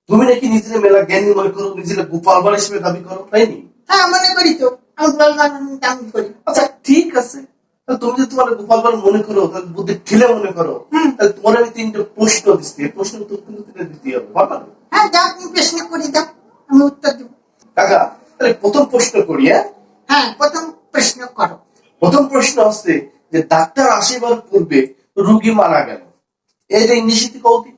তুমি নাকি নিজের মেলা জ্ঞানী মনে করো, নিজের গোপাল ভাঁড় হিসেবে দাবি করো, তাই নি? হ্যাঁ মনে করি তো, আমি গোপাল ভাঁড় দাবি করি। আচ্ছা ঠিক আছে, তুমি যদি তোমার গোপাল ভাঁড় মনে করো, তাহলে বুদ্ধি ঠেলে মনে করো, তাহলে তোমার আমি তিনটে প্রশ্ন দিচ্ছি, এই প্রশ্নের উত্তর কিন্তু দিতে হবে, পারবা? হ্যাঁ যা তুমি প্রশ্ন করে দাও, আমি উত্তর দেবো। কাকা তাহলে প্রথম প্রশ্ন করি। হ্যাঁ প্রথম প্রশ্ন করো। প্রথম প্রশ্ন হচ্ছে যে ডাক্তার আসিবার পূর্বে রোগী মারা গেল, এটা ইংরেজিতে কৌতি?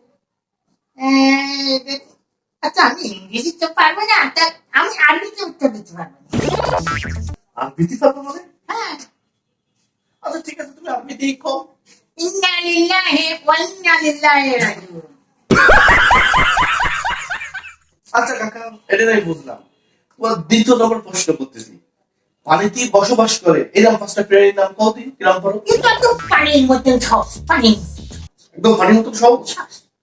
আচ্ছা আমি ইংরেজি তো পারবো না, আমি আরবিতে উত্তর দিতে পারবো না। আরবিতে পারবো মানে? হ্যাঁ। আচ্ছা ঠিক আছে, তুমি আরবিতেই কও। ইন্না লিল্লাহি ওয়া ইন্না ইলাইহি রাজিউন। আচ্ছা কাকা, এটা আমি বুঝলাম। তোমার দ্বিতীয় নম্বর প্রশ্ন করতেছি, পানিতে বসবাস করে এরকম পাঁচটা প্রাণীর নাম কও দিই, কিরম করো? এটা তো পানির মধ্যে সহজ, পানি একদম পানির মতো সহজ।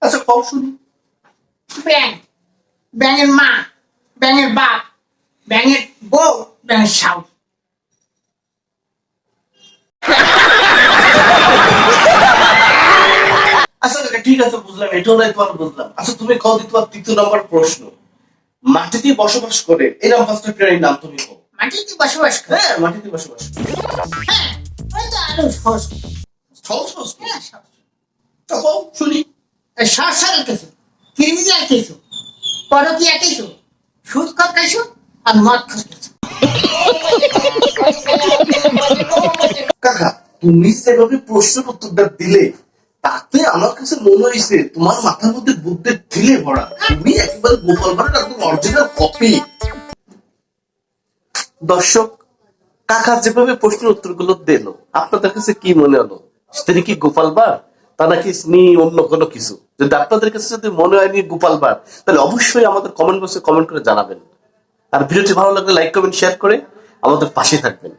আচ্ছা কও শুনি। ব্যাঙ, ব্যাঙের মা, ব্যাঙের বাপ, ব্যাঙের বউ, ব্যাঙের শাউ। আচ্ছা কাকা ঠিক আছে, বুঝলাম, এটাও নাই তোমার বুঝলাম। আচ্ছা তুমি কও দিই তোমার তৃতীয় নম্বর প্রশ্ন, মাটিতে বসবাস করে এরকম পাঁচটা প্রাণীর নাম তুমি কও। মাটিতে বসবাস করে? হ্যাঁ মাটিতে বসবাস করে। হ্যাঁ ওই তো আরো সহজ। সহজ সহজ হ্যাঁ সহজ। তা কও শুনি। সরসাল কিছু, ক্রিমিনাল কিছু, পরকীয়া কিছু, সুদ খোর কিছু, আর মদ খোর কিছু। কাকা তুমি যেভাবে প্রশ্নের উত্তরটা দিলে, তাতে আমার কাছে মনে হয়েছে তোমার মাথার মধ্যে বুদ্ধের ঢিলে ভরা, তুমি একেবারে গোপাল ভাঁড়ের একদম অরিজিনাল কপি। দর্শক, কাকা যেভাবে প্রশ্নের উত্তরগুলো দিল, আপনাদের কাছে কি মনে হলো? তিনি কি গোপাল ভাঁড়, তা নাকি অন্য কোনো কিছু? যদি আপনাদের কাছে যদি মনে হয়নি গোপাল ভাঁড়, তাহলে অবশ্যই আমাদের কমেন্ট বক্সে কমেন্ট করে জানাবেন। আর ভিডিওটি ভালো লাগলে লাইক কমেন্ট শেয়ার করে আমাদের পাশে থাকবেন।